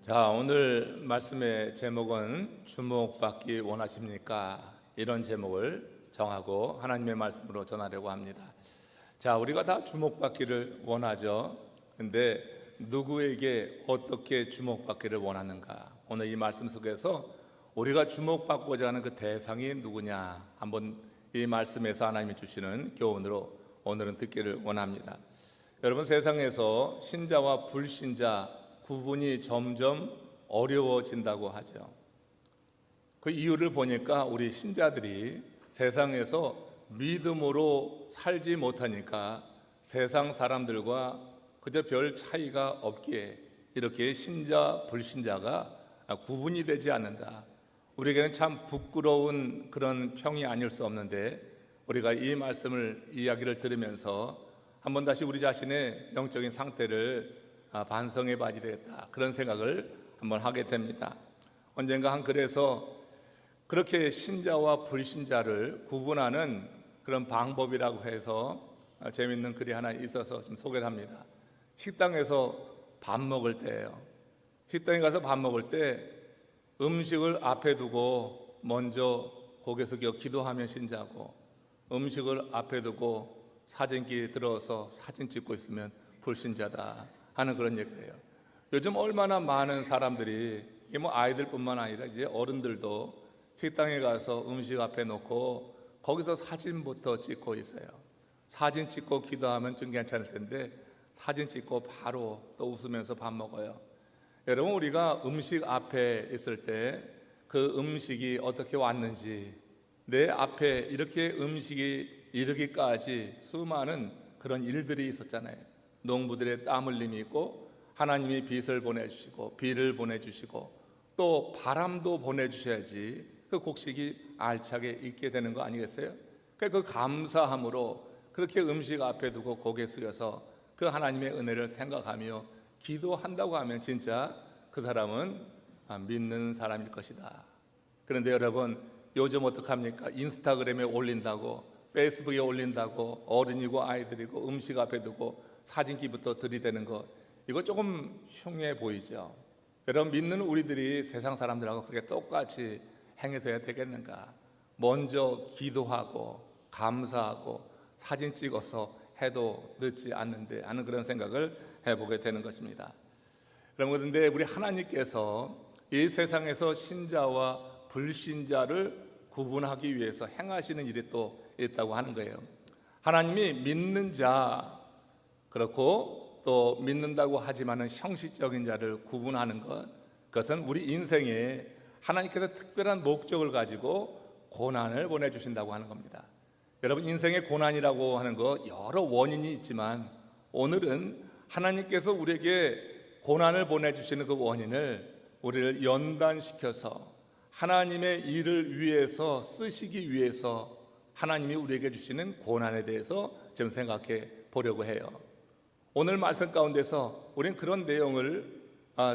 자, 오늘 말씀의 제목은 주목받기 원하십니까? 이런 제목을 정하고 하나님의 말씀으로 전하려고 합니다. 자, 우리가 다 주목받기를 원하죠. 근데 누구에게 어떻게 주목받기를 원하는가? 오늘 이 말씀 속에서 우리가 주목받고자 하는 그 대상이 누구냐? 한번 이 말씀에서 하나님이 주시는 교훈으로 오늘은 듣기를 원합니다. 여러분, 세상에서 신자와 불신자 구분이 점점 어려워진다고 하죠. 그 이유를 보니까 우리 신자들이 세상에서 믿음으로 살지 못하니까 세상 사람들과 그저 별 차이가 없기에 이렇게 신자, 불신자가 구분이 되지 않는다. 우리에게는 참 부끄러운 그런 평이 아닐 수 없는데, 우리가 이 말씀을 이야기를 들으면서 한번 다시 우리 자신의 영적인 상태를 반성해 봐야 되겠다, 그런 생각을 한번 하게 됩니다. 언젠가 한 글에서 그렇게 신자와 불신자를 구분하는 그런 방법이라고 해서 재밌는 글이 하나 있어서 좀 소개를 합니다. 식당에서 밥 먹을 때예요. 식당에 가서 밥 먹을 때 음식을 앞에 두고 먼저 고개 숙여 기도하면 신자고, 음식을 앞에 두고 사진기 들어서 사진 찍고 있으면 불신자다 하는 그런 얘기를 해요. 요즘 얼마나 많은 사람들이, 이게 뭐 아이들뿐만 아니라 이제 어른들도 식당에 가서 음식 앞에 놓고 거기서 사진부터 찍고 있어요. 사진 찍고 기도하면 좀 괜찮을 텐데 사진 찍고 바로 또 웃으면서 밥 먹어요. 여러분, 우리가 음식 앞에 있을 때 그 음식이 어떻게 왔는지, 내 앞에 이렇게 음식이 이르기까지 수많은 그런 일들이 있었잖아요. 농부들의 땀 흘림이 있고, 하나님이 빛을 보내주시고 비를 보내주시고 또 바람도 보내주셔야지 그 곡식이 알차게 익게 되는 거 아니겠어요? 그 감사함으로 그렇게 음식 앞에 두고 고개 숙여서 그 하나님의 은혜를 생각하며 기도한다고 하면 진짜 그 사람은 믿는 사람일 것이다. 그런데 여러분, 요즘 어떡합니까? 인스타그램에 올린다고, 페이스북에 올린다고, 어른이고 아이들이고 음식 앞에 두고 사진기부터 들이대는 거, 이거 조금 흉해 보이죠. 여러분, 믿는 우리들이 세상 사람들하고 그렇게 똑같이 행해서야 되겠는가? 먼저 기도하고 감사하고 사진 찍어서 해도 늦지 않는데 하는 그런 생각을 해보게 되는 것입니다. 그런데 우리 하나님께서 이 세상에서 신자와 불신자를 구분하기 위해서 행하시는 일이 또 있다고 하는 거예요. 하나님이 믿는 자, 그렇고 또 믿는다고 하지만은 형식적인 자를 구분하는 것, 그것은 우리 인생에 하나님께서 특별한 목적을 가지고 고난을 보내주신다고 하는 겁니다. 여러분, 인생의 고난이라고 하는 거 여러 원인이 있지만 오늘은 하나님께서 우리에게 고난을 보내주시는 그 원인을 우리를 연단시켜서 하나님의 일을 위해서 쓰시기 위해서 하나님이 우리에게 주시는 고난에 대해서 좀 생각해 보려고 해요. 오늘 말씀 가운데서 우리는 그런 내용을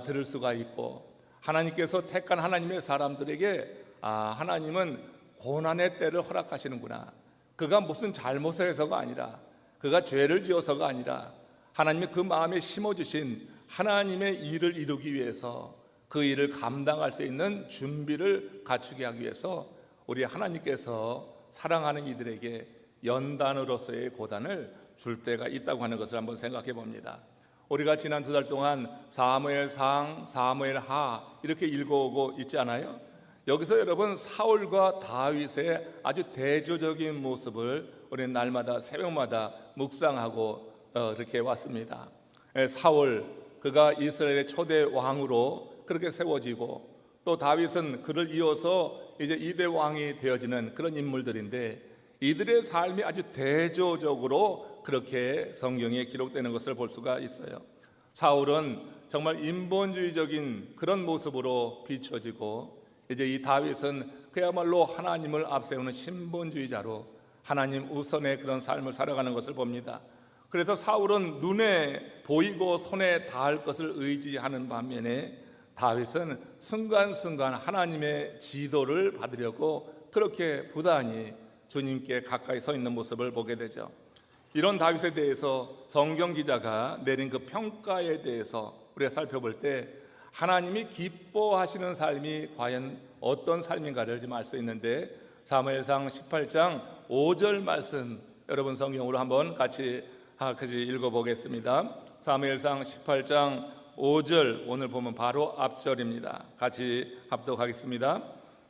들을 수가 있고, 하나님께서 택한 하나님의 사람들에게 하나님은 고난의 때를 허락하시는구나. 그가 무슨 잘못을 해서가 아니라, 그가 죄를 지어서가 아니라 하나님이 그 마음에 심어주신 하나님의 일을 이루기 위해서, 그 일을 감당할 수 있는 준비를 갖추게 하기 위해서 우리 하나님께서 사랑하는 이들에게 연단으로서의 고난을 줄 때가 있다고 하는 것을 한번 생각해 봅니다. 우리가 지난 2달 동안 사무엘상, 사무엘하 이렇게 읽어오고 있지 않아요? 여기서 여러분, 사울과 다윗의 아주 대조적인 모습을 우리는 날마다 새벽마다 묵상하고 이렇게 왔습니다. 사울, 그가 이스라엘의 초대 왕으로 그렇게 세워지고, 또 다윗은 그를 이어서 이제 2대 왕이 되어지는 그런 인물들인데, 이들의 삶이 아주 대조적으로 그렇게 성경에 기록되는 것을 볼 수가 있어요. 사울은 정말 인본주의적인 그런 모습으로 비춰지고, 이제 이 다윗은 그야말로 하나님을 앞세우는 신본주의자로 하나님 우선의 그런 삶을 살아가는 것을 봅니다. 그래서 사울은 눈에 보이고 손에 닿을 것을 의지하는 반면에 다윗은 순간순간 하나님의 지도를 받으려고 그렇게 부단히 주님께 가까이 서 있는 모습을 보게 되죠. 이런 다윗에 대해서 성경 기자가 내린 그 평가에 대해서 우리가 살펴볼 때, 하나님이 기뻐하시는 삶이 과연 어떤 삶인가를 좀 알 수 있는데, 사무엘상 18장 5절 말씀 여러분 성경으로 한번 같이 읽어보겠습니다. 사무엘상 18장 5절, 오늘 보면 바로 앞절입니다. 같이 합독하겠습니다.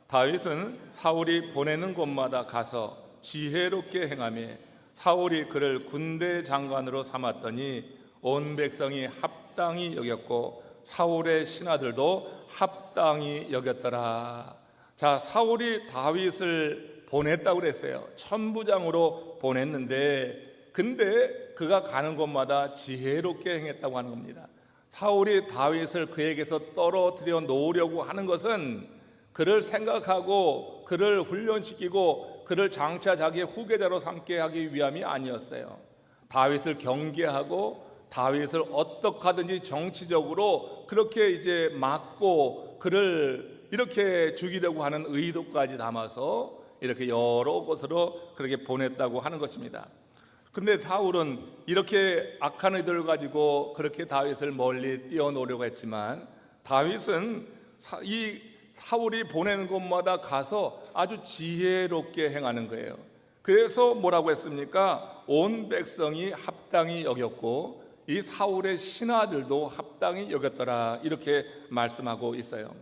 다윗은 사울이 보내는 곳마다 가서 지혜롭게 행하며 사울이 그를 군대 장관으로 삼았더니 온 백성이 합당히 여겼고 사울의 신하들도 합당히 여겼더라. 자, 사울이 다윗을 보냈다고 그랬어요. 천부장으로 보냈는데, 근데 그가 가는 곳마다 지혜롭게 행했다고 하는 겁니다. 사울이 다윗을 그에게서 떨어뜨려 놓으려고 하는 것은 그를 생각하고 그를 훈련시키고 그를 장차 자기의 후계자로 삼게 하기 위함이 아니었어요. 다윗을 경계하고 다윗을 어떻게 하든지 정치적으로 그렇게 이제 막고 그를 이렇게 죽이려고 하는 의도까지 담아서 이렇게 여러 곳으로 그렇게 보냈다고 하는 것입니다. 근데 사울은 이렇게 악한 의도를 가지고 그렇게 다윗을 멀리 띄워놓으려고 했지만, 다윗은 이 사울이 보내는 곳마다 가서 아주 지혜롭게 행하는 거예요. 그래서 뭐라고 했습니까? 온 백성이 합당히 여겼고 이 사울의 신하들도 합당히 여겼더라, 이렇게 말씀하고 있어요.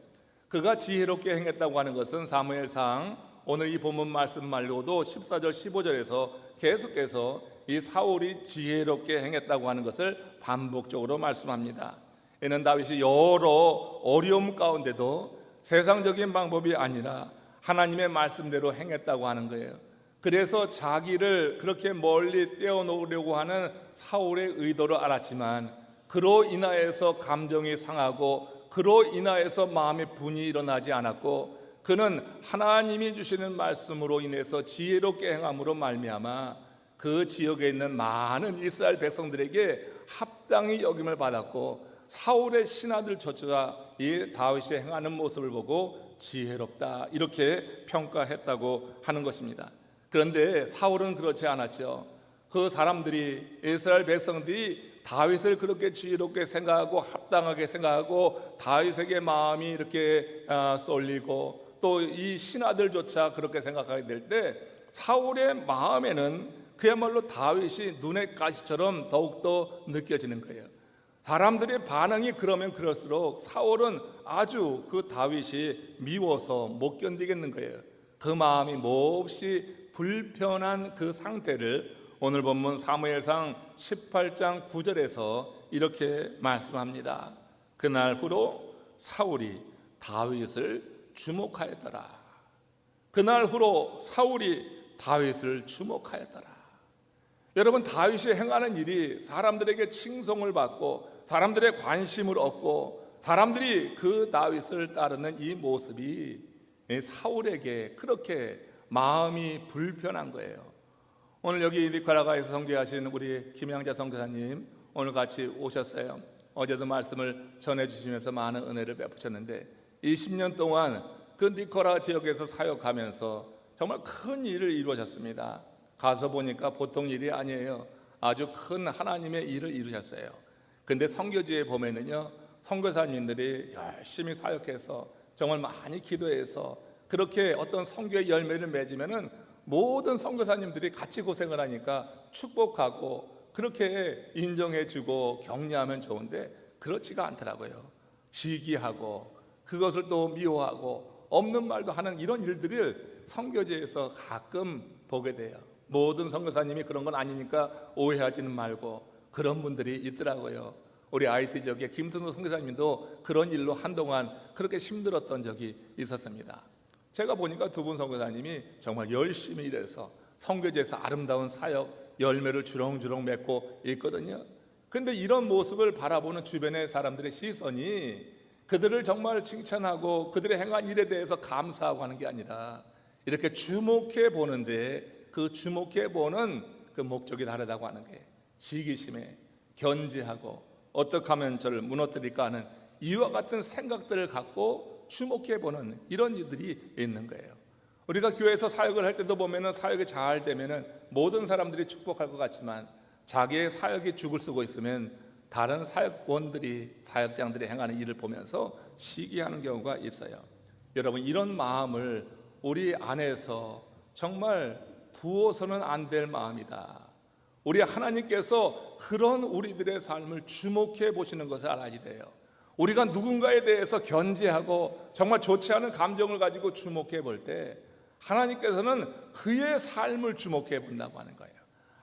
그가 지혜롭게 행했다고 하는 것은 사무엘상 오늘 이 본문 말씀 말고도 14절 15절에서 계속해서 이 사울이 지혜롭게 행했다고 하는 것을 반복적으로 말씀합니다. 이는 다윗이 여러 어려움 가운데도 세상적인 방법이 아니라 하나님의 말씀대로 행했다고 하는 거예요. 그래서 자기를 그렇게 멀리 떼어놓으려고 하는 사울의 의도를 알았지만, 그로 인하여서 감정이 상하고 그로 인하여서 마음의 분이 일어나지 않았고, 그는 하나님이 주시는 말씀으로 인해서 지혜롭게 행함으로 말미암아 그 지역에 있는 많은 이스라엘 백성들에게 합당히 여김을 받았고, 사울의 신하들조차 이 다윗이 행하는 모습을 보고 지혜롭다, 이렇게 평가했다고 하는 것입니다. 그런데 사울은 그렇지 않았죠. 그 사람들이, 이스라엘 백성들이 다윗을 그렇게 지혜롭게 생각하고 합당하게 생각하고 다윗에게 마음이 이렇게 쏠리고 또 이 신하들조차 그렇게 생각하게 될 때, 사울의 마음에는 그야말로 다윗이 눈의 가시처럼 더욱더 느껴지는 거예요. 사람들의 반응이 그러면 그럴수록 사울은 아주 그 다윗이 미워서 못 견디겠는 거예요. 그 마음이 몹시 불편한 그 상태를 오늘 본문 사무엘상 18장 9절에서 이렇게 말씀합니다. 그날 후로 사울이 다윗을 주목하였더라. 그날 후로 사울이 다윗을 주목하였더라. 여러분, 다윗이 행하는 일이 사람들에게 칭송을 받고 사람들의 관심을 얻고 사람들이 그 다윗을 따르는 이 모습이 사울에게 그렇게 마음이 불편한 거예요. 오늘 여기 니카라과에서 선교하신 우리 김양자 선교사님 오늘 같이 오셨어요. 어제도 말씀을 전해주시면서 많은 은혜를 베푸셨는데 20년 동안 그 니카라 지역에서 사역하면서 정말 큰 일을 이루셨습니다. 가서 보니까 보통 일이 아니에요. 아주 큰 하나님의 일을 이루셨어요. 근데 선교지에 보면은요, 선교사님들이 열심히 사역해서 정말 많이 기도해서 그렇게 어떤 선교의 열매를 맺으면은 모든 선교사님들이 같이 고생을 하니까 축복하고 그렇게 인정해주고 격려하면 좋은데, 그렇지가 않더라고요. 시기하고 그것을 또 미워하고 없는 말도 하는 이런 일들을 선교지에서 가끔 보게 돼요. 모든 선교사님이 그런 건 아니니까 오해하지는 말고, 그런 분들이 있더라고요. 우리 IT 지역에 김순우 선교사님도 그런 일로 한동안 그렇게 힘들었던 적이 있었습니다. 제가 보니까 두 분 선교사님이 정말 열심히 일해서 선교지에서 아름다운 사역 열매를 주렁주렁 맺고 있거든요. 그런데 이런 모습을 바라보는 주변의 사람들의 시선이 그들을 정말 칭찬하고 그들의 행한 일에 대해서 감사하고 하는 게 아니라 이렇게 주목해 보는데, 그 주목해 보는 그 목적이 다르다고 하는 게, 시기심에 견지하고 어떻게 하면 저를 무너뜨릴까 하는 이와 같은 생각들을 갖고 주목해 보는 이런 일들이 있는 거예요. 우리가 교회에서 사역을 할 때도 보면은 사역이 잘 되면은 모든 사람들이 축복할 것 같지만, 자기의 사역이 죽을 쓰고 있으면 다른 사역장들이 행하는 일을 보면서 시기하는 경우가 있어요. 여러분, 이런 마음을 우리 안에서 정말 두어서는 안 될 마음이다. 우리 하나님께서 그런 우리들의 삶을 주목해 보시는 것을 알아야 돼요. 우리가 누군가에 대해서 견제하고 정말 좋지 않은 감정을 가지고 주목해 볼 때 하나님께서는 그의 삶을 주목해 본다고 하는 거예요.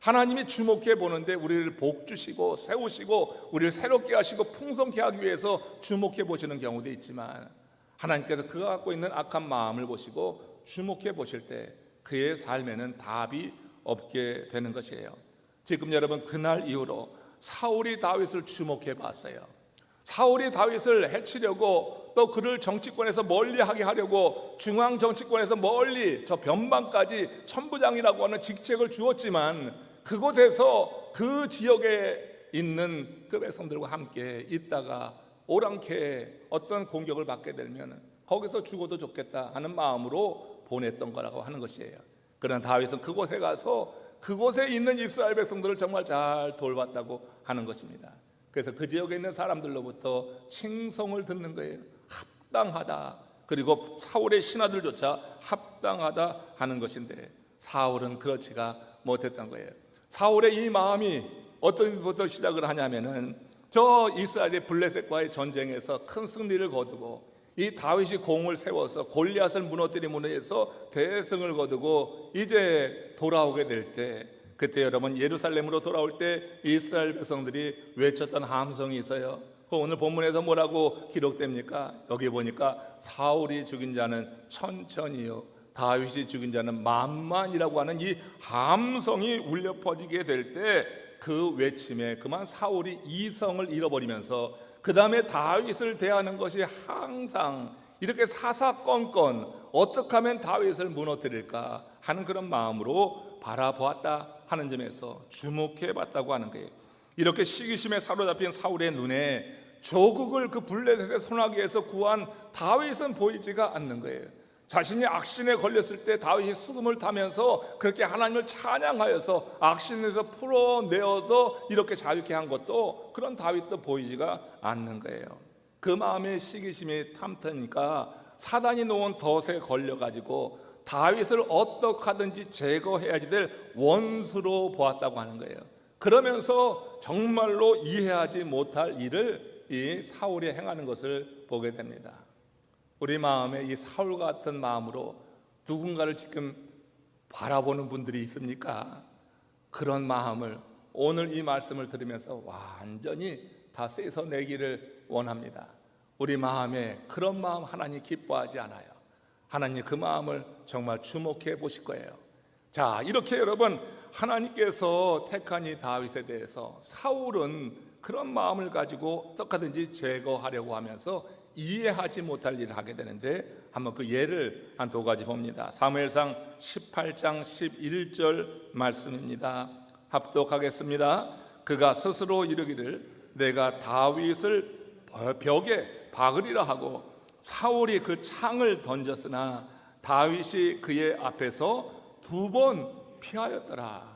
하나님이 주목해 보는데 우리를 복 주시고 세우시고 우리를 새롭게 하시고 풍성케 하기 위해서 주목해 보시는 경우도 있지만, 하나님께서 그가 갖고 있는 악한 마음을 보시고 주목해 보실 때 그의 삶에는 답이 없게 되는 것이에요. 지금 여러분, 그날 이후로 사울이 다윗을 주목해 봤어요. 사울이 다윗을 해치려고, 또 그를 정치권에서 멀리하게 하려고 중앙 정치권에서 멀리 저 변방까지 천부장이라고 하는 직책을 주었지만, 그곳에서 그 지역에 있는 그 백성들과 함께 있다가 오랑캐 어떤 공격을 받게 되면 거기서 죽어도 좋겠다 하는 마음으로 보냈던 거라고 하는 것이에요. 그러나 다윗은 그곳에 가서 그곳에 있는 이스라엘 백성들을 정말 잘 돌봤다고 하는 것입니다. 그래서 그 지역에 있는 사람들로부터 칭송을 듣는 거예요. 합당하다. 그리고 사울의 신하들조차 합당하다 하는 것인데, 사울은 그렇지가 못했던 거예요. 사울의 이 마음이 어떤 일부터 시작을 하냐면은, 저 이스라엘의 블레셋과의 전쟁에서 큰 승리를 거두고 이 다윗이 공을 세워서 골리앗을 무너뜨림으로 해서 대승을 거두고 이제 돌아오게 될 때, 그때 여러분 예루살렘으로 돌아올 때 이스라엘 백성들이 외쳤던 함성이 있어요. 오늘 본문에서 뭐라고 기록됩니까? 여기 보니까 사울이 죽인 자는 천천히요, 다윗이 죽인 자는 만만이라고 하는 이 함성이 울려 퍼지게 될 때, 그 외침에 그만 사울이 이성을 잃어버리면서 그 다음에 다윗을 대하는 것이 항상 이렇게 사사건건 어떻게 하면 다윗을 무너뜨릴까 하는 그런 마음으로 바라보았다 하는 점에서 주목해 봤다고 하는 거예요. 이렇게 시기심에 사로잡힌 사울의 눈에 조국을 그 블레셋의 손아귀에서 구한 다윗은 보이지가 않는 거예요. 자신이 악신에 걸렸을 때 다윗이 수금을 타면서 그렇게 하나님을 찬양하여서 악신에서 풀어내어서 이렇게 자유케 한 것도, 그런 다윗도 보이지가 않는 거예요. 그 마음에 시기심이 탐트니까 사단이 놓은 덫에 걸려가지고 다윗을 어떻게 하든지 제거해야지 될 원수로 보았다고 하는 거예요. 그러면서 정말로 이해하지 못할 일을 이 사울이 행하는 것을 보게 됩니다. 우리 마음에 이 사울 같은 마음으로 누군가를 지금 바라보는 분들이 있습니까? 그런 마음을 오늘 이 말씀을 들으면서 완전히 다 씻어내기를 원합니다. 우리 마음에 그런 마음 하나님 기뻐하지 않아요. 하나님 그 마음을 정말 주목해 보실 거예요. 자, 이렇게 여러분, 하나님께서 택한 이 다윗에 대해서 사울은 그런 마음을 가지고 어떻게 하든지 제거하려고 하면서 이해하지 못할 일을 하게 되는데, 한번 그 예를 한 두 가지 봅니다. 사무엘상 18장 11절 말씀입니다. 합독하겠습니다. 그가 스스로 이르기를 내가 다윗을 벽에 박으리라 하고 사울이 그 창을 던졌으나 다윗이 그의 앞에서 2번 피하였더라.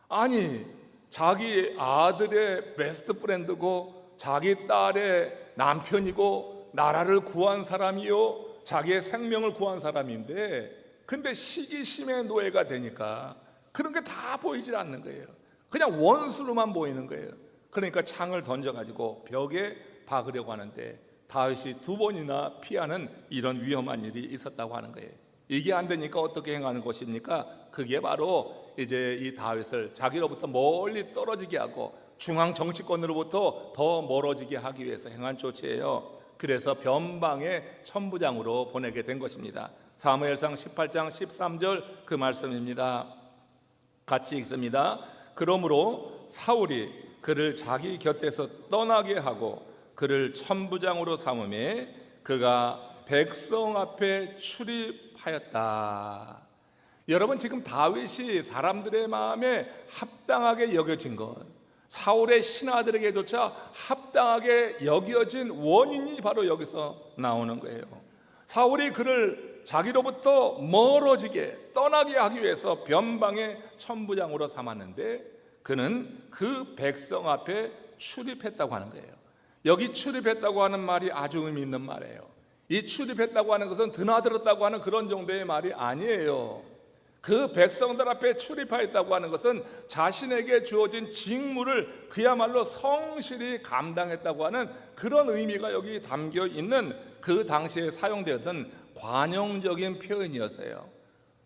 아니, 자기 아들의 베스트 프렌드고 자기 딸의 남편이고 나라를 구한 사람이요, 자기의 생명을 구한 사람인데, 근데 시기심의 노예가 되니까 그런 게 다 보이질 않는 거예요. 그냥 원수로만 보이는 거예요. 그러니까 창을 던져가지고 벽에 박으려고 하는데 다윗이 2번이나 피하는 이런 위험한 일이 있었다고 하는 거예요. 이게 안 되니까 어떻게 행하는 것입니까? 그게 바로 이제 이 다윗을 자기로부터 멀리 떨어지게 하고 중앙 정치권으로부터 더 멀어지게 하기 위해서 행한 조치예요. 그래서 변방의 천부장으로 보내게 된 것입니다. 사무엘상 18장 13절 그 말씀입니다. 같이 읽습니다. 그러므로 사울이 그를 자기 곁에서 떠나게 하고 그를 천부장으로 삼음에 그가 백성 앞에 출입하였다. 여러분, 지금 다윗이 사람들의 마음에 합당하게 여겨진 것, 사울의 신하들에게조차 합당하게 여겨진 원인이 바로 여기서 나오는 거예요. 사울이 그를 자기로부터 멀어지게 떠나게 하기 위해서 변방의 천부장으로 삼았는데 그는 그 백성 앞에 출입했다고 하는 거예요. 여기 출입했다고 하는 말이 아주 의미 있는 말이에요. 이 출입했다고 하는 것은 드나들었다고 하는 그런 정도의 말이 아니에요. 그 백성들 앞에 출입하였다고 하는 것은 자신에게 주어진 직무를 그야말로 성실히 감당했다고 하는 그런 의미가 여기 담겨 있는 그 당시에 사용되었던 관용적인 표현이었어요.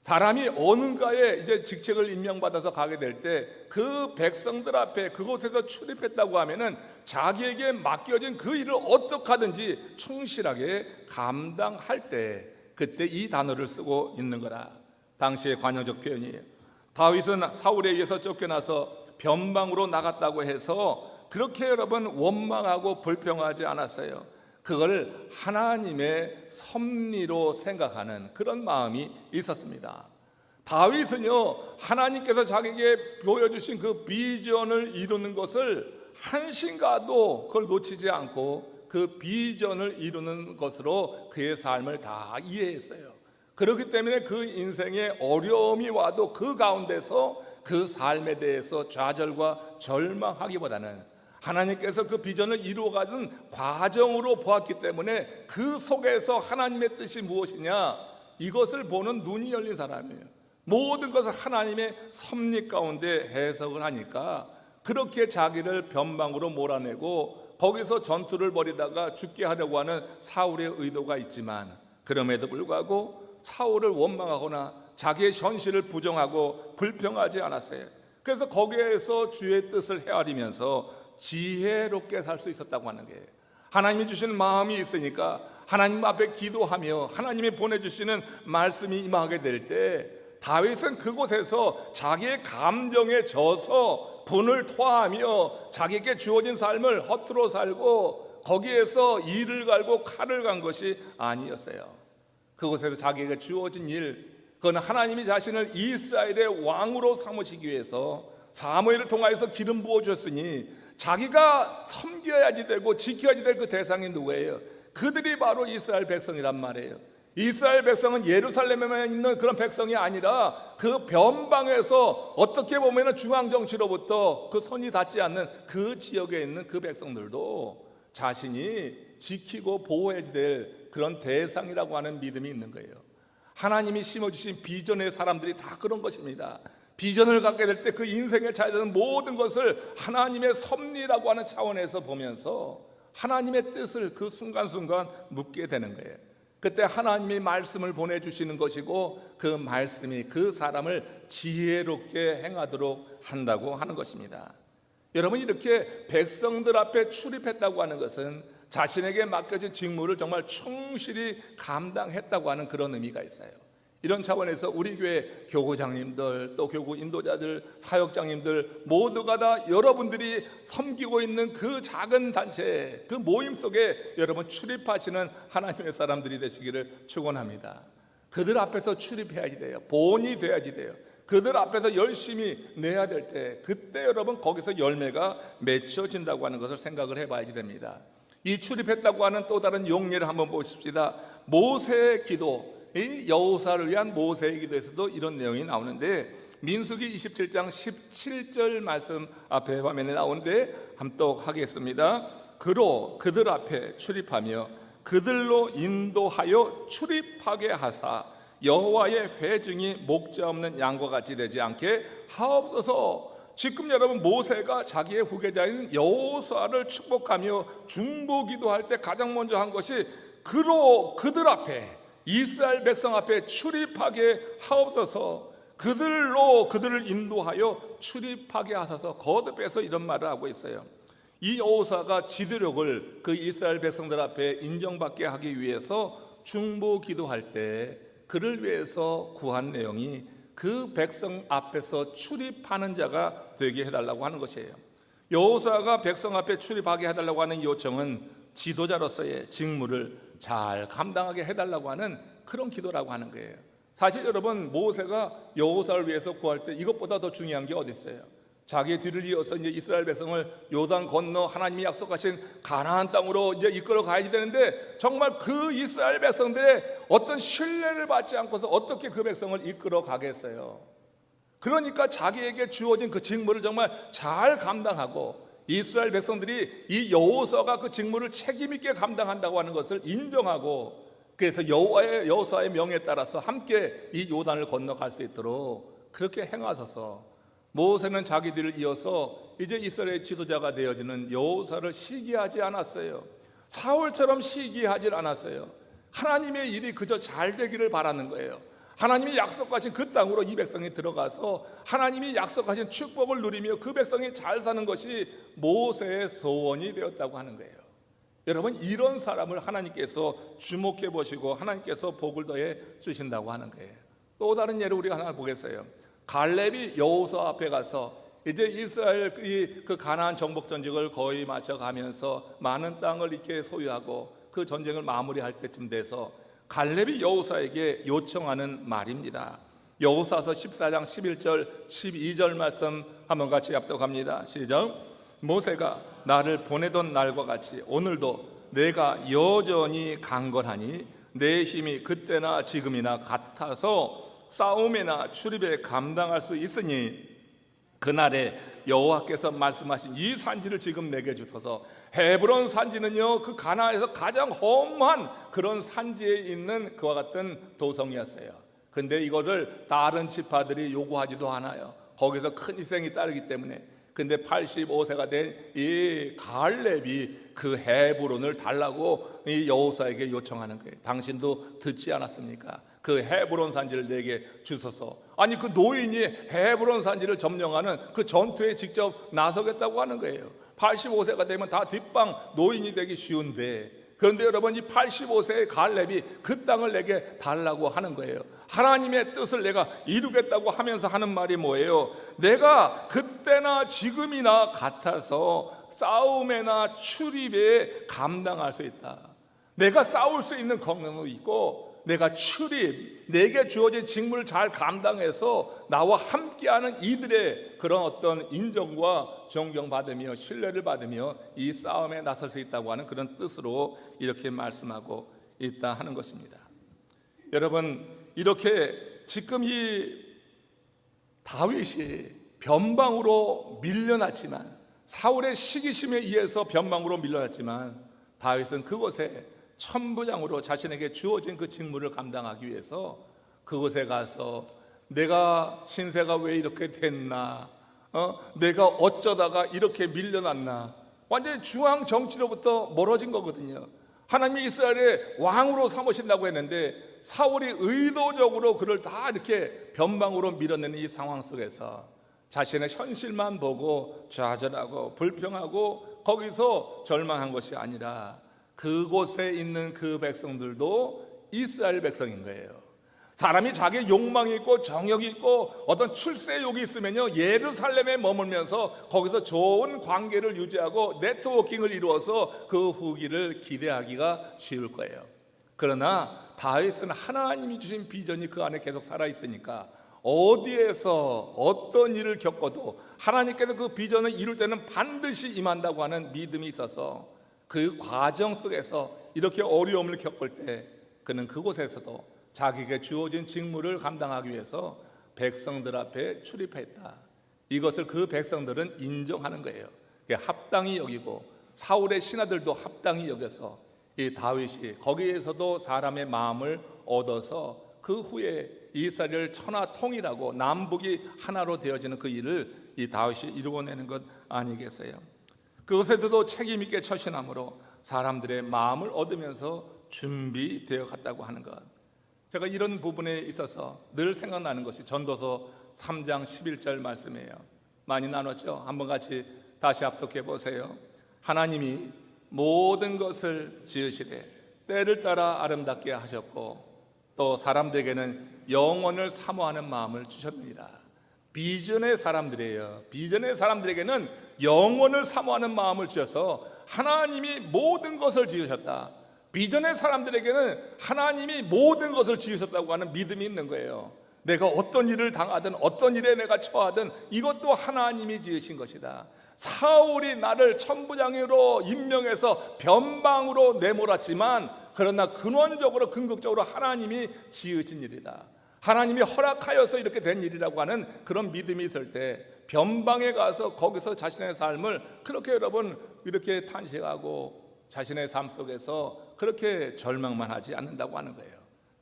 사람이 어딘가에 이제 직책을 임명받아서 가게 될 때 그 백성들 앞에 그곳에서 출입했다고 하면은 자기에게 맡겨진 그 일을 어떻게 하든지 충실하게 감당할 때 그때 이 단어를 쓰고 있는 거라. 당시의 관용적 표현이에요. 다윗은 사울에 의해서 쫓겨나서 변방으로 나갔다고 해서 그렇게 여러분 원망하고 불평하지 않았어요. 그걸 하나님의 섭리로 생각하는 그런 마음이 있었습니다. 다윗은요, 하나님께서 자기에게 보여주신 그 비전을 이루는 것을 한순간도 그걸 놓치지 않고 그 비전을 이루는 것으로 그의 삶을 다 이해했어요. 그렇기 때문에 그 인생에 어려움이 와도 그 가운데서 그 삶에 대해서 좌절과 절망하기보다는 하나님께서 그 비전을 이루어가는 과정으로 보았기 때문에 그 속에서 하나님의 뜻이 무엇이냐 이것을 보는 눈이 열린 사람이에요. 모든 것을 하나님의 섭리 가운데 해석을 하니까 그렇게 자기를 변방으로 몰아내고 거기서 전투를 벌이다가 죽게 하려고 하는 사울의 의도가 있지만 그럼에도 불구하고 사울을 원망하거나 자기의 현실을 부정하고 불평하지 않았어요. 그래서 거기에서 주의 뜻을 헤아리면서 지혜롭게 살 수 있었다고 하는 거예요. 하나님이 주시는 마음이 있으니까 하나님 앞에 기도하며 하나님이 보내주시는 말씀이 임하게 될 때 다윗은 그곳에서 자기의 감정에 져서 분을 토하며 자기에게 주어진 삶을 허투루 살고 거기에서 이를 갈고 칼을 간 것이 아니었어요. 그곳에서 자기에게 주어진 일, 그건 하나님이 자신을 이스라엘의 왕으로 삼으시기 위해서 사무엘을 통하여서 기름 부어주셨으니 자기가 섬겨야지 되고 지켜야지 될 그 대상이 누구예요? 그들이 바로 이스라엘 백성이란 말이에요. 이스라엘 백성은 예루살렘에만 있는 그런 백성이 아니라 그 변방에서 어떻게 보면 중앙정치로부터 그 손이 닿지 않는 그 지역에 있는 그 백성들도 자신이 지키고 보호해야 될 그런 대상이라고 하는 믿음이 있는 거예요. 하나님이 심어주신 비전의 사람들이 다 그런 것입니다. 비전을 갖게 될 때 그 인생에 차지하는 모든 것을 하나님의 섭리라고 하는 차원에서 보면서 하나님의 뜻을 그 순간순간 묻게 되는 거예요. 그때 하나님이 말씀을 보내주시는 것이고 그 말씀이 그 사람을 지혜롭게 행하도록 한다고 하는 것입니다. 여러분, 이렇게 백성들 앞에 출입했다고 하는 것은 자신에게 맡겨진 직무를 정말 충실히 감당했다고 하는 그런 의미가 있어요. 이런 차원에서 우리 교회 교구장님들 또 교구 인도자들 사역장님들 모두가 다 여러분들이 섬기고 있는 그 작은 단체 그 모임 속에 여러분 출입하시는 하나님의 사람들이 되시기를 축원합니다. 그들 앞에서 출입해야지 돼요. 본이 돼야지 돼요. 그들 앞에서 열심히 내야 될 때 그때 여러분 거기서 열매가 맺혀진다고 하는 것을 생각을 해봐야지 됩니다. 이 출입했다고 하는 또 다른 용례를 한번 보십시다. 모세의 기도, 이 여호사를 위한 모세의 기도에서도 이런 내용이 나오는데 민수기 27장 17절 말씀 앞에 화면에 나오는데 함독 하겠습니다. 그로 그들 앞에 출입하며 그들로 인도하여 출입하게 하사 여호와의 회중이 목자 없는 양과 같이 되지 않게 하옵소서. 지금 여러분 모세가 자기의 후계자인 여호수아를 축복하며 중보기도할 때 가장 먼저 한 것이 그로 그들 앞에 이스라엘 백성 앞에 출입하게 하옵소서. 그들로 그들을 인도하여 출입하게 하소서. 거듭해서 이런 말을 하고 있어요. 이 여호수아가 지도력을 그 이스라엘 백성들 앞에 인정받게 하기 위해서 중보기도할 때 그를 위해서 구한 내용이 그 백성 앞에서 출입하는 자가 되게 해달라고 하는 것이에요. 여호수아가 백성 앞에 출입하게 해달라고 하는 요청은 지도자로서의 직무를 잘 감당하게 해달라고 하는 그런 기도라고 하는 거예요. 사실 여러분 모세가 여호수아를 위해서 구할 때 이것보다 더 중요한 게 어디 있어요? 자기의 뒤를 이어서 이제 이스라엘 백성을 요단 건너 하나님이 약속하신 가나안 땅으로 이제 이끌어 가야 되는데 정말 그 이스라엘 백성들의 어떤 신뢰를 받지 않고서 어떻게 그 백성을 이끌어 가겠어요? 그러니까 자기에게 주어진 그 직무를 정말 잘 감당하고 이스라엘 백성들이 이 여호수아가 그 직무를 책임 있게 감당한다고 하는 것을 인정하고, 그래서 여호수아의 명에 따라서 함께 이 요단을 건너갈 수 있도록 그렇게 행하소서. 모세는 자기 뒤를 이어서 이제 이스라엘의 지도자가 되어지는 여호수아를 시기하지 않았어요. 사울처럼 시기하지 않았어요. 하나님의 일이 그저 잘 되기를 바라는 거예요. 하나님이 약속하신 그 땅으로 이 백성이 들어가서 하나님이 약속하신 축복을 누리며 그 백성이 잘 사는 것이 모세의 소원이 되었다고 하는 거예요. 여러분, 이런 사람을 하나님께서 주목해 보시고 하나님께서 복을 더해 주신다고 하는 거예요. 또 다른 예를 우리가 하나 보겠어요. 갈렙이 여호수아 앞에 가서 이제 이스라엘 그 가나안 정복 전쟁을 거의 마쳐가면서 많은 땅을 이렇게 소유하고 그 전쟁을 마무리할 때쯤 돼서 갈렙이 여호수아에게 요청하는 말입니다. 여호수아서 14장 11절 12절 말씀 한번 같이 합독합니다. 시작. 모세가 나를 보내던 날과 같이 오늘도 내가 여전히 강건하니 내 힘이 그때나 지금이나 같아서 싸움이나 출입에 감당할 수 있으니 그날에 여호와께서 말씀하신 이 산지를 지금 내게 주소서. 헤브론 산지는요, 그 가나안에서 가장 험한 그런 산지에 있는 그와 같은 도성이었어요. 근데 이거를 다른 지파들이 요구하지도 않아요. 거기서 큰 희생이 따르기 때문에. 근데 85세가 된 이 갈렙이 그 헤브론을 달라고 이 여호수아에게 요청하는 거예요. 당신도 듣지 않았습니까? 그 헤브론 산지를 내게 주소서. 아니, 그 노인이 헤브론 산지를 점령하는 그 전투에 직접 나서겠다고 하는 거예요. 85세가 되면 다 뒷방 노인이 되기 쉬운데, 그런데 여러분, 이 85세의 갈렙이 그 땅을 내게 달라고 하는 거예요. 하나님의 뜻을 내가 이루겠다고 하면서 하는 말이 뭐예요? 내가 그때나 지금이나 같아서 싸움에나 출입에 감당할 수 있다. 내가 싸울 수 있는 권능도 있고, 내가 출입, 내게 주어진 직무를 잘 감당해서 나와 함께하는 이들의 그런 어떤 인정과 존경받으며 신뢰를 받으며 이 싸움에 나설 수 있다고 하는 그런 뜻으로 이렇게 말씀하고 있다 하는 것입니다. 여러분, 이렇게 지금 이 다윗이 변방으로 밀려났지만, 사울의 시기심에 의해서 변방으로 밀려났지만, 다윗은 그곳에 천부장으로 자신에게 주어진 그 직무를 감당하기 위해서 그곳에 가서 내가 신세가 왜 이렇게 됐나, 내가 어쩌다가 이렇게 밀려났나, 완전히 중앙 정치로부터 멀어진 거거든요. 하나님이 이스라엘의 왕으로 삼으신다고 했는데 사울이 의도적으로 그를 다 이렇게 변방으로 밀어내는 이 상황 속에서 자신의 현실만 보고 좌절하고 불평하고 거기서 절망한 것이 아니라 그곳에 있는 그 백성들도 이스라엘 백성인 거예요. 사람이 자기 욕망이 있고 정욕이 있고 어떤 출세욕이 있으면요, 예루살렘에 머물면서 거기서 좋은 관계를 유지하고 네트워킹을 이루어서 그 후기를 기대하기가 쉬울 거예요. 그러나 다윗은 하나님이 주신 비전이 그 안에 계속 살아있으니까 어디에서 어떤 일을 겪어도 하나님께서 그 비전을 이룰 때는 반드시 임한다고 하는 믿음이 있어서 그 과정 속에서 이렇게 어려움을 겪을 때 그는 그곳에서도 자기에게 주어진 직무를 감당하기 위해서 백성들 앞에 출입했다. 이것을 그 백성들은 인정하는 거예요. 합당히 여기고 사울의 신하들도 합당히 여겨서 이 다윗이 거기에서도 사람의 마음을 얻어서 그 후에 이스라엘을 천하 통일하고 남북이 하나로 되어지는 그 일을 이 다윗이 이루어내는 것 아니겠어요? 그것에서도 책임 있게 처신함으로 사람들의 마음을 얻으면서 준비되어 갔다고 하는 것. 제가 이런 부분에 있어서 늘 생각나는 것이 전도서 3장 11절 말씀이에요. 많이 나눴죠? 한번 같이 다시 합독해 보세요. 하나님이 모든 것을 지으시되 때를 따라 아름답게 하셨고 또 사람들에게는 영원을 사모하는 마음을 주셨습니다. 비전의 사람들이에요. 비전의 사람들에게는 영원을 사모하는 마음을 주셔서 하나님이 모든 것을 지으셨다. 비전의 사람들에게는 하나님이 모든 것을 지으셨다고 하는 믿음이 있는 거예요. 내가 어떤 일을 당하든 어떤 일에 내가 처하든 이것도 하나님이 지으신 것이다. 사울이 나를 천부장으로 임명해서 변방으로 내몰았지만 그러나 근원적으로 궁극적으로 하나님이 지으신 일이다. 하나님이 허락하여서 이렇게 된 일이라고 하는 그런 믿음이 있을 때 변방에 가서 거기서 자신의 삶을 그렇게 여러분 이렇게 탄식하고 자신의 삶 속에서 그렇게 절망만 하지 않는다고 하는 거예요.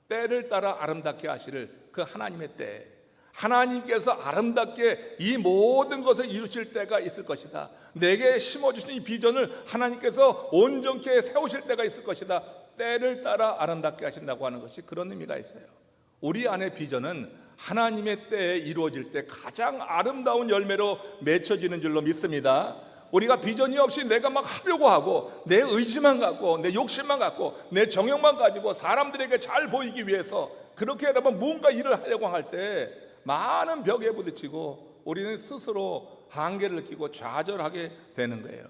때를 따라 아름답게 하시를 그 하나님의 때, 하나님께서 아름답게 이 모든 것을 이루실 때가 있을 것이다. 내게 심어주신 이 비전을 하나님께서 온전케 세우실 때가 있을 것이다. 때를 따라 아름답게 하신다고 하는 것이 그런 의미가 있어요. 우리 안의 비전은 하나님의 때에 이루어질 때 가장 아름다운 열매로 맺혀지는 줄로 믿습니다. 우리가 비전이 없이 내가 막 하려고 하고 내 의지만 갖고 내 욕심만 갖고 내 정욕만 가지고 사람들에게 잘 보이기 위해서 그렇게 여러분 뭔가 일을 하려고 할 때 많은 벽에 부딪히고 우리는 스스로 한계를 느끼고 좌절하게 되는 거예요.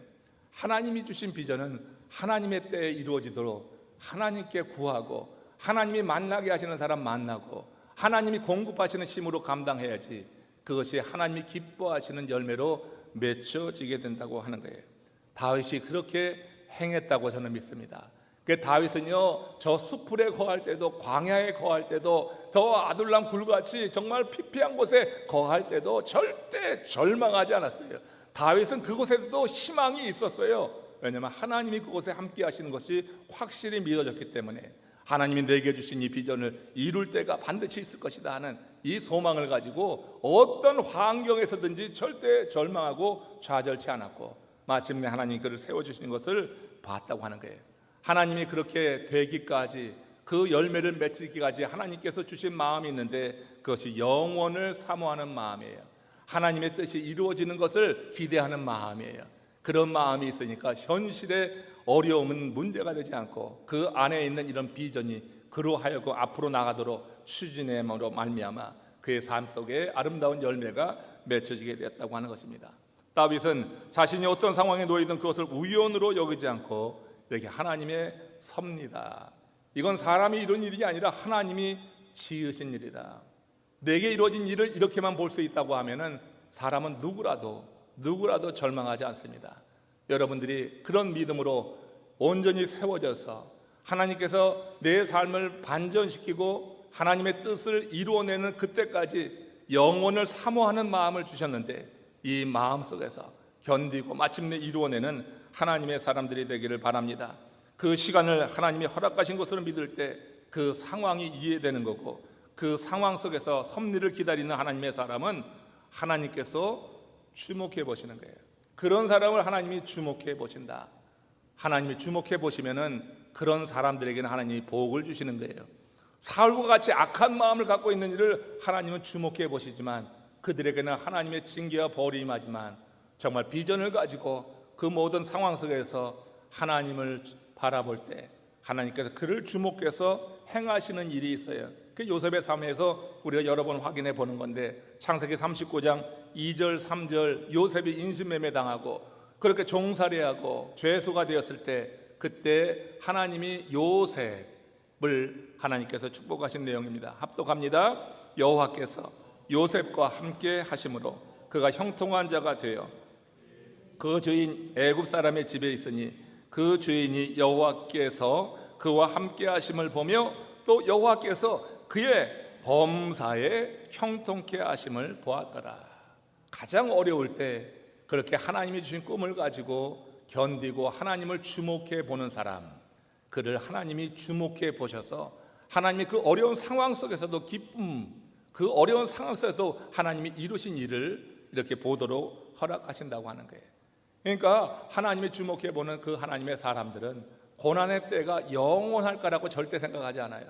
하나님이 주신 비전은 하나님의 때에 이루어지도록 하나님께 구하고 하나님이 만나게 하시는 사람 만나고 하나님이 공급하시는 힘으로 감당해야지 그것이 하나님이 기뻐하시는 열매로 맺혀지게 된다고 하는 거예요. 다윗이 그렇게 행했다고 저는 믿습니다. 그 다윗은요, 저 숲풀에 거할 때도 광야에 거할 때도 더 아둘람 굴같이 정말 피폐한 곳에 거할 때도 절대 절망하지 않았어요. 다윗은 그곳에도 희망이 있었어요. 왜냐하면 하나님이 그곳에 함께 하시는 것이 확실히 믿어졌기 때문에 하나님이 내게 주신 이 비전을 이룰 때가 반드시 있을 것이다 하는 이 소망을 가지고 어떤 환경에서든지 절대 절망하고 좌절치 않았고 마침내 하나님이 그를 세워주신 것을 봤다고 하는 거예요. 하나님이 그렇게 되기까지 그 열매를 맺기까지 하나님께서 주신 마음이 있는데 그것이 영원을 사모하는 마음이에요. 하나님의 뜻이 이루어지는 것을 기대하는 마음이에요. 그런 마음이 있으니까 현실의 어려움은 문제가 되지 않고 그 안에 있는 이런 비전이 그로 하여금 앞으로 나가도록 추진함으로 말미암아 그의 삶 속에 아름다운 열매가 맺혀지게 되었다고 하는 것입니다. 다윗은 자신이 어떤 상황에 놓이든 그것을 우연으로 여기지 않고 이렇게 하나님의 섭니다. 이건 사람이 이룬 일이 아니라 하나님이 지으신 일이다. 내게 이루어진 일을 이렇게만 볼 수 있다고 하면은 사람은 누구라도 절망하지 않습니다. 여러분들이 그런 믿음으로 온전히 세워져서 하나님께서 내 삶을 반전시키고 하나님의 뜻을 이루어내는 그때까지 영원을 사모하는 마음을 주셨는데 이 마음 속에서 견디고 마침내 이루어내는 하나님의 사람들이 되기를 바랍니다. 그 시간을 하나님이 허락하신 것으로 믿을 때 그 상황이 이해되는 거고 그 상황 속에서 섭리를 기다리는 하나님의 사람은 하나님께서 주목해 보시는 거예요. 그런 사람을 하나님이 주목해 보신다. 하나님이 주목해 보시면은 그런 사람들에게는 하나님이 복을 주시는 거예요. 사울과 같이 악한 마음을 갖고 있는 이를 하나님은 주목해 보시지만 그들에게는 하나님의 징계와 벌이 임하지만 정말 비전을 가지고 그 모든 상황 속에서 하나님을 바라볼 때 하나님께서 그를 주목해서 행하시는 일이 있어요. 그 요셉의 삶에서 우리가 여러 번 확인해 보는 건데 창세기 39장 2절 3절 요셉이 인신매매 당하고 그렇게 종살이하고 죄수가 되었을 때 그때 하나님이 요셉을 하나님께서 축복하신 내용입니다. 합독합니다. 여호와께서 요셉과 함께 하심으로 그가 형통한 자가 되어 그 주인 애굽 사람의 집에 있으니 그 주인이 여호와께서 그와 함께 하심을 보며 또 여호와께서 그의 범사에 형통케 하심을 보았더라. 가장 어려울 때 그렇게 하나님이 주신 꿈을 가지고 견디고 하나님을 주목해 보는 사람, 그를 하나님이 주목해 보셔서 하나님이 그 어려운 상황 속에서도 기쁨, 그 어려운 상황 속에서도 하나님이 이루신 일을 이렇게 보도록 허락하신다고 하는 거예요. 그러니까 하나님이 주목해 보는 그 하나님의 사람들은 고난의 때가 영원할 거라고 절대 생각하지 않아요.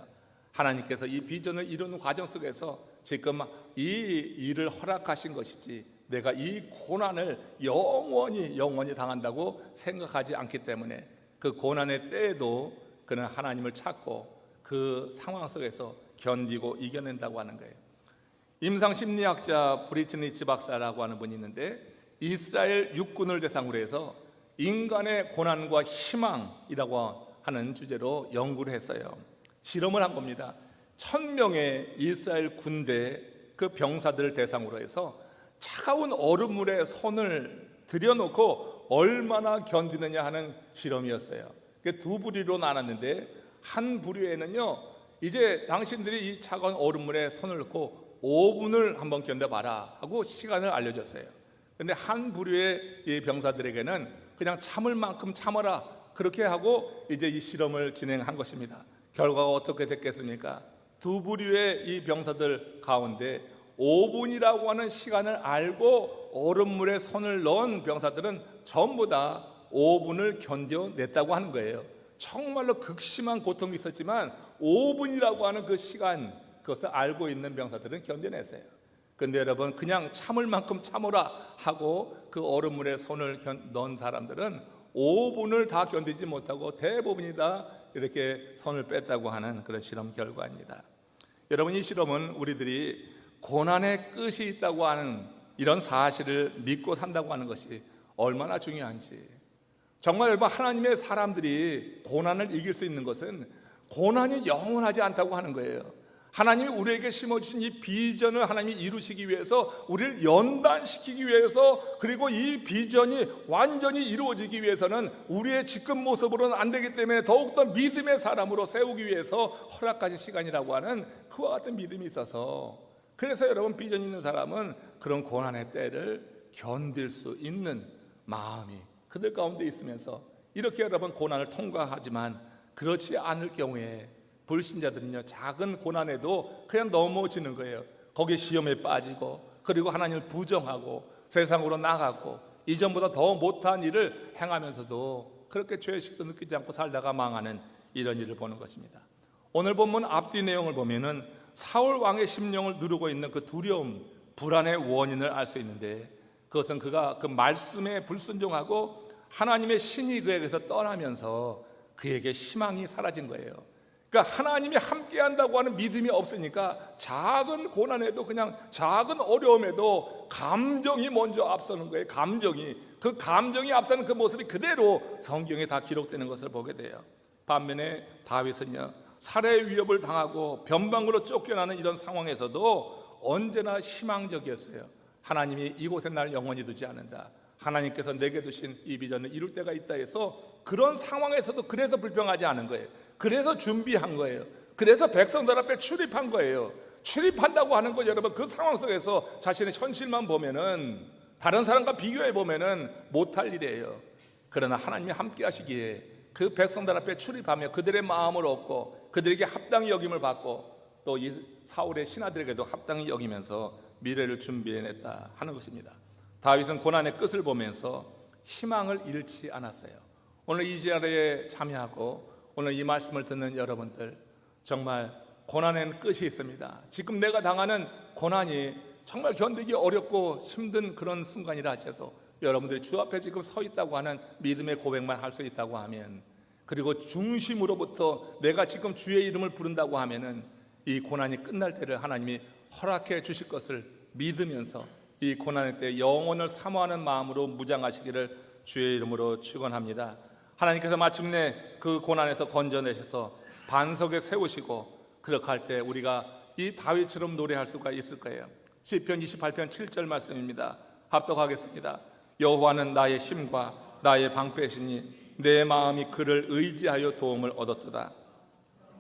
하나님께서 이 비전을 이루는 과정 속에서 지금 이 일을 허락하신 것이지 내가 이 고난을 영원히 당한다고 생각하지 않기 때문에 그 고난의 때에도 그는 하나님을 찾고 그 상황 속에서 견디고 이겨낸다고 하는 거예요. 임상심리학자 브리츠니치 박사라고 하는 분이 있는데 이스라엘 육군을 대상으로 해서 인간의 고난과 희망이라고 하는 주제로 연구를 했어요. 실험을 한 겁니다. 1000명의 이스라엘 군대 그 병사들을 대상으로 해서 차가운 얼음물에 손을 들여놓고 얼마나 견디느냐 하는 실험이었어요. 두 부류로 나눴는데 한 부류에는요 이제 당신들이 이 차가운 얼음물에 손을 넣고 5분을 한번 견뎌봐라 하고 시간을 알려줬어요. 근데 한 부류의 이 병사들에게는 그냥 참을 만큼 참아라 그렇게 하고 이제 이 실험을 진행한 것입니다. 결과가 어떻게 됐겠습니까? 두 부류의 이 병사들 가운데 5분이라고 하는 시간을 알고 얼음물에 손을 넣은 병사들은 전부 다 5분을 견뎌냈다고 하는 거예요. 정말로 극심한 고통이 있었지만 5분이라고 하는 그 시간, 그것을 알고 있는 병사들은 견뎌냈어요. 근데 여러분, 그냥 참을 만큼 참으라 하고 그 얼음물에 손을 넣은 사람들은 5분을 다 견디지 못하고 대부분이 다 이렇게 손을 뺐다고 하는 그런 실험 결과입니다. 여러분, 이 실험은 우리들이 고난의 끝이 있다고 하는 이런 사실을 믿고 산다고 하는 것이 얼마나 중요한지, 정말 여러분, 하나님의 사람들이 고난을 이길 수 있는 것은 고난이 영원하지 않다고 하는 거예요. 하나님이 우리에게 심어주신 이 비전을 하나님이 이루시기 위해서, 우리를 연단시키기 위해서, 그리고 이 비전이 완전히 이루어지기 위해서는 우리의 지금 모습으로는 안 되기 때문에 더욱더 믿음의 사람으로 세우기 위해서 허락하신 시간이라고 하는 그와 같은 믿음이 있어서, 그래서 여러분, 비전 있는 사람은 그런 고난의 때를 견딜 수 있는 마음이 그들 가운데 있으면서, 이렇게 여러분 고난을 통과하지만 그렇지 않을 경우에 불신자들은요, 작은 고난에도 그냥 넘어지는 거예요. 거기에 시험에 빠지고, 그리고 하나님을 부정하고 세상으로 나가고 이전보다 더 못한 일을 행하면서도 그렇게 죄의식도 느끼지 않고 살다가 망하는 이런 일을 보는 것입니다. 오늘 본문 앞뒤 내용을 보면은 사울 왕의 심령을 누르고 있는 그 두려움, 불안의 원인을 알 수 있는데, 그것은 그가 그 말씀에 불순종하고 하나님의 신이 그에게서 떠나면서 그에게 희망이 사라진 거예요. 그러니까 하나님이 함께 한다고 하는 믿음이 없으니까 작은 고난에도, 그냥 작은 어려움에도 감정이 먼저 앞서는 거예요. 그 감정이 앞서는 그 모습이 그대로 성경에 다 기록되는 것을 보게 돼요. 반면에 다윗은요, 살해의 위협을 당하고 변방으로 쫓겨나는 이런 상황에서도 언제나 희망적이었어요. 하나님이 이곳에 날 영원히 두지 않는다, 하나님께서 내게 두신 이 비전을 이룰 때가 있다 해서 그런 상황에서도 그래서 불평하지 않은 거예요. 그래서 준비한 거예요. 그래서 백성들 앞에 출입한 거예요. 출입한다고 하는 거, 여러분, 그 상황 속에서 자신의 현실만 보면은, 다른 사람과 비교해 보면은 못할 일이에요. 그러나 하나님이 함께 하시기에 그 백성들 앞에 출입하며 그들의 마음을 얻고 그들에게 합당히 여김을 받고 또 이 사울의 신하들에게도 합당히 여기면서 미래를 준비해냈다 하는 것입니다. 다윗은 고난의 끝을 보면서 희망을 잃지 않았어요. 오늘 이 자리에 참여하고 오늘 이 말씀을 듣는 여러분들, 정말 고난에는 끝이 있습니다. 지금 내가 당하는 고난이 정말 견디기 어렵고 힘든 그런 순간이라 할지라도 여러분들이 주 앞에 지금 서 있다고 하는 믿음의 고백만 할 수 있다고 하면, 그리고 중심으로부터 내가 지금 주의 이름을 부른다고 하면은 이 고난이 끝날 때를 하나님이 허락해 주실 것을 믿으면서 이 고난의 때 영혼을 사모하는 마음으로 무장하시기를 주의 이름으로 축원합니다. 하나님께서 마침내 그 고난에서 건져내셔서 반석에 세우시고, 그렇게 할 때 우리가 이 다윗처럼 노래할 수가 있을 거예요. 시편 28편 7절 말씀입니다. 합독하겠습니다. 여호와는 나의 힘과 나의 방패시니 내 마음이 그를 의지하여 도움을 얻었도다.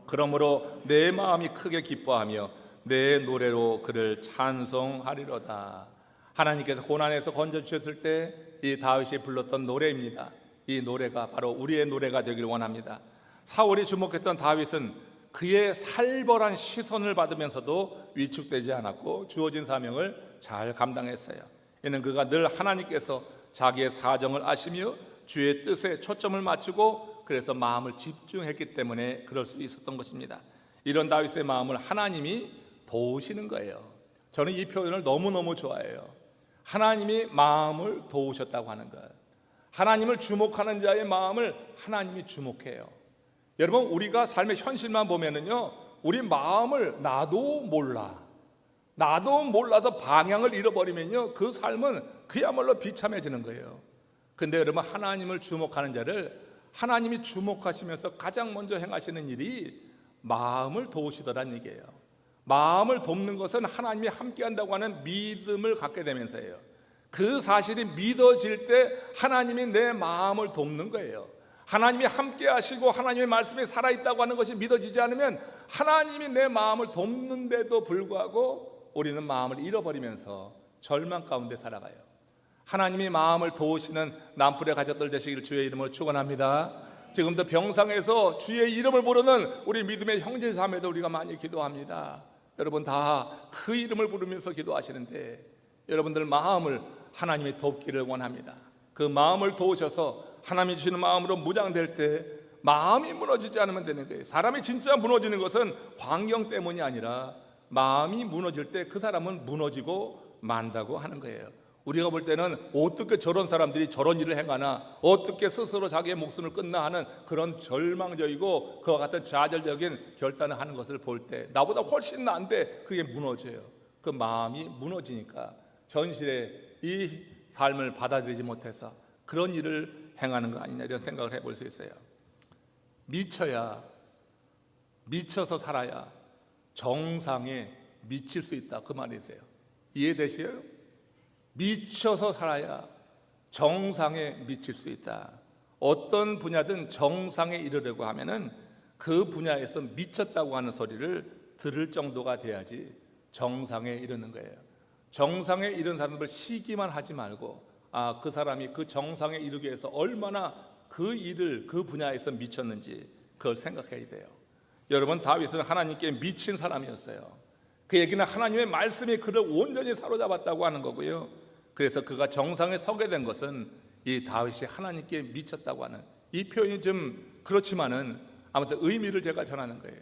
그러므로 내 마음이 크게 기뻐하며 내 노래로 그를 찬송하리로다. 하나님께서 고난에서 건져주셨을 때 이 다윗이 불렀던 노래입니다. 이 노래가 바로 우리의 노래가 되길 원합니다. 사울이 주목했던 다윗은 그의 살벌한 시선을 받으면서도 위축되지 않았고 주어진 사명을 잘 감당했어요. 이는 그가 늘 하나님께서 자기의 사정을 아시며 주의 뜻에 초점을 맞추고 그래서 마음을 집중했기 때문에 그럴 수 있었던 것입니다. 이런 다윗의 마음을 하나님이 도우시는 거예요. 저는 이 표현을 너무너무 좋아해요. 하나님이 마음을 도우셨다고 하는 것. 하나님을 주목하는 자의 마음을 하나님이 주목해요. 여러분, 우리가 삶의 현실만 보면은요, 우리 마음을 나도 몰라서 방향을 잃어버리면요, 그 삶은 그야말로 비참해지는 거예요. 근데 여러분, 하나님을 주목하는 자를 하나님이 주목하시면서 가장 먼저 행하시는 일이 마음을 도우시더란 얘기예요. 마음을 돕는 것은 하나님이 함께한다고 하는 믿음을 갖게 되면서예요. 그 사실이 믿어질 때 하나님이 내 마음을 돕는 거예요. 하나님이 함께 하시고 하나님의 말씀이 살아있다고 하는 것이 믿어지지 않으면 하나님이 내 마음을 돕는데도 불구하고 우리는 마음을 잃어버리면서 절망 가운데 살아가요. 하나님이 마음을 도우시는 남풀의 가족들 되시기를 주의 이름으로 축원합니다. 지금도 병상에서 주의 이름을 부르는 우리 믿음의 형제자매도 우리가 많이 기도합니다. 여러분 다 그 이름을 부르면서 기도하시는데 여러분들 마음을 하나님이 돕기를 원합니다. 그 마음을 도우셔서 하나님이 주시는 마음으로 무장될 때 마음이 무너지지 않으면 되는 거예요. 사람이 진짜 무너지는 것은 환경 때문이 아니라 마음이 무너질 때 그 사람은 무너지고 만다고 하는 거예요. 우리가 볼 때는 어떻게 저런 사람들이 저런 일을 행하나, 어떻게 스스로 자기의 목숨을 끊나 하는 그런 절망적이고 그와 같은 좌절적인 결단을 하는 것을 볼 때 나보다 훨씬 나은데 그게 무너져요. 그 마음이 무너지니까 현실의 이 삶을 받아들이지 못해서 그런 일을 행하는 거 아니냐 이런 생각을 해볼 수 있어요. 미쳐서 살아야 정상에 미칠 수 있다 그 말이 있어요. 이해되시요? 미쳐서 살아야 정상에 미칠 수 있다. 어떤 분야든 정상에 이르려고 하면은 그 분야에서 미쳤다고 하는 소리를 들을 정도가 돼야지 정상에 이르는 거예요. 정상에 이른 사람을 시기만 하지 말고 그 사람이 그 정상에 이르기 위해서 얼마나 그 일을 그 분야에서 미쳤는지 그걸 생각해야 돼요. 여러분 다윗은 하나님께 미친 사람이었어요. 그 얘기는 하나님의 말씀이 그를 온전히 사로잡았다고 하는 거고요. 그래서 그가 정상에 서게 된 것은 이 다윗이 하나님께 미쳤다고 하는 이 표현이 좀 그렇지만은 아무튼 의미를 제가 전하는 거예요.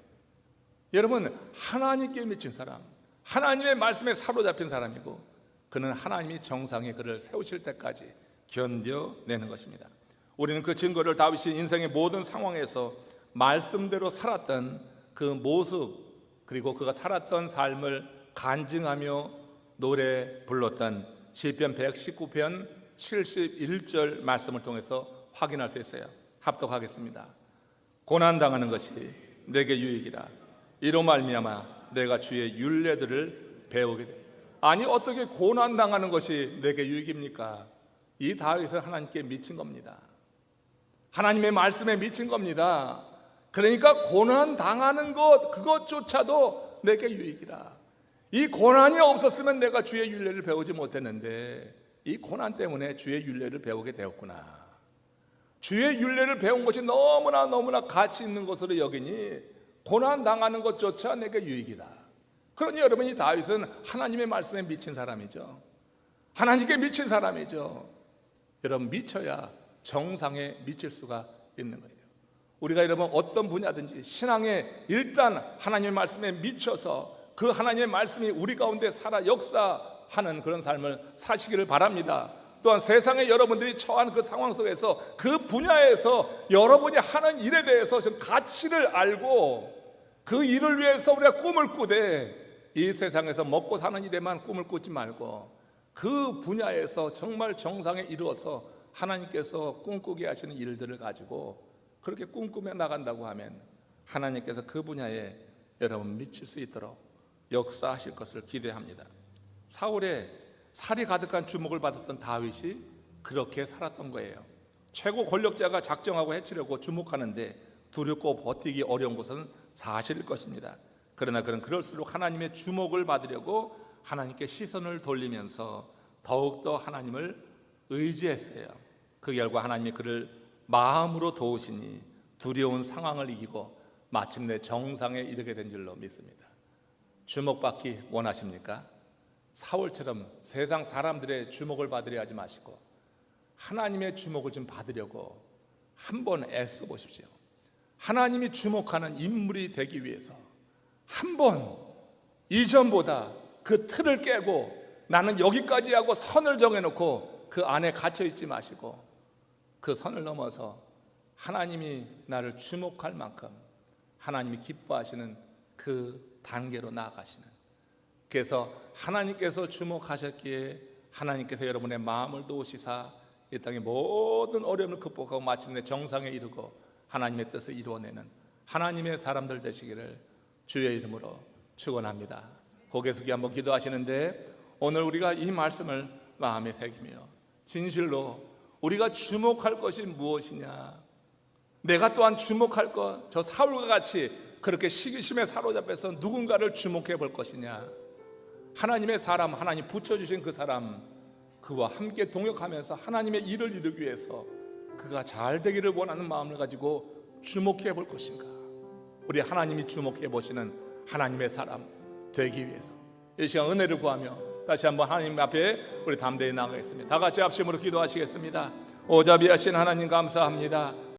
여러분 하나님께 미친 사람, 하나님의 말씀에 사로잡힌 사람이고 그는 하나님이 정상에 그를 세우실 때까지 견뎌내는 것입니다. 우리는 그 증거를 다윗이 인생의 모든 상황에서 말씀대로 살았던 그 모습 그리고 그가 살았던 삶을 간증하며 노래 불렀던 시편 119편 71절 말씀을 통해서 확인할 수 있어요. 합독하겠습니다. 고난당하는 것이 내게 유익이라 이로 말미암아 내가 주의 율례들을 배우게 돼. 아니 어떻게 고난당하는 것이 내게 유익입니까? 이 다윗은 하나님께 미친 겁니다. 하나님의 말씀에 미친 겁니다. 그러니까 고난당하는 것 그것조차도 내게 유익이라. 이 고난이 없었으면 내가 주의 율례를 배우지 못했는데 이 고난 때문에 주의 율례를 배우게 되었구나. 주의 율례를 배운 것이 너무나 가치 있는 것으로 여기니 고난당하는 것조차 내게 유익이다. 그러니 여러분이 다윗은 하나님의 말씀에 미친 사람이죠. 하나님께 미친 사람이죠. 여러분 미쳐야 정상에 미칠 수가 있는 거예요. 우리가 여러분 어떤 분야든지 신앙에 일단 하나님의 말씀에 미쳐서 그 하나님의 말씀이 우리 가운데 살아 역사하는 그런 삶을 사시기를 바랍니다. 또한 세상에 여러분들이 처한 그 상황 속에서 그 분야에서 여러분이 하는 일에 대해서 좀 가치를 알고 그 일을 위해서 우리가 꿈을 꾸되 이 세상에서 먹고 사는 일에만 꿈을 꾸지 말고 그 분야에서 정말 정상에 이루어서 하나님께서 꿈꾸게 하시는 일들을 가지고 그렇게 꿈꾸며 나간다고 하면 하나님께서 그 분야에 여러분 미칠 수 있도록 역사하실 것을 기대합니다. 사울의 살이 가득한 주목을 받았던 다윗이 그렇게 살았던 거예요. 최고 권력자가 작정하고 해치려고 주목하는데 두렵고 버티기 어려운 것은 사실일 것입니다. 그러나 그는 그럴수록 하나님의 주목을 받으려고 하나님께 시선을 돌리면서 더욱더 하나님을 의지했어요. 그 결과 하나님이 그를 마음으로 도우시니 두려운 상황을 이기고 마침내 정상에 이르게 된 줄로 믿습니다. 주목받기 원하십니까? 사울처럼 세상 사람들의 주목을 받으려 하지 마시고 하나님의 주목을 좀 받으려고 한번 애써 보십시오. 하나님이 주목하는 인물이 되기 위해서 한번 이전보다 그 틀을 깨고 나는 여기까지 하고 선을 정해놓고 그 안에 갇혀 있지 마시고 그 선을 넘어서 하나님이 나를 주목할 만큼 하나님이 기뻐하시는 그 단계로 나아가시는, 그래서 하나님께서 주목하셨기에 하나님께서 여러분의 마음을 도우시사 이 땅의 모든 어려움을 극복하고 마침내 정상에 이르고 하나님의 뜻을 이루어내는 하나님의 사람들 되시기를 주의 이름으로 축원합니다. 고개 숙여 한번 기도하시는데 오늘 우리가 이 말씀을 마음에 새기며 진실로 우리가 주목할 것이 무엇이냐, 내가 또한 주목할 것, 저 사울과 같이 그렇게 시기심에 사로잡혀서 누군가를 주목해 볼 것이냐, 하나님의 사람, 하나님 붙여주신 그 사람, 그와 함께 동역하면서 하나님의 일을 이루기 위해서 그가 잘 되기를 원하는 마음을 가지고 주목해 볼 것인가? 우리 하나님이 주목해 보시는 하나님의 사람 되기 위해서 이 시간 은혜를 구하며 다시 한번 하나님 앞에 우리 담대히 나가겠습니다. 다 같이 합심으로 기도하시겠습니다. 오자비하신 하나님 감사합니다.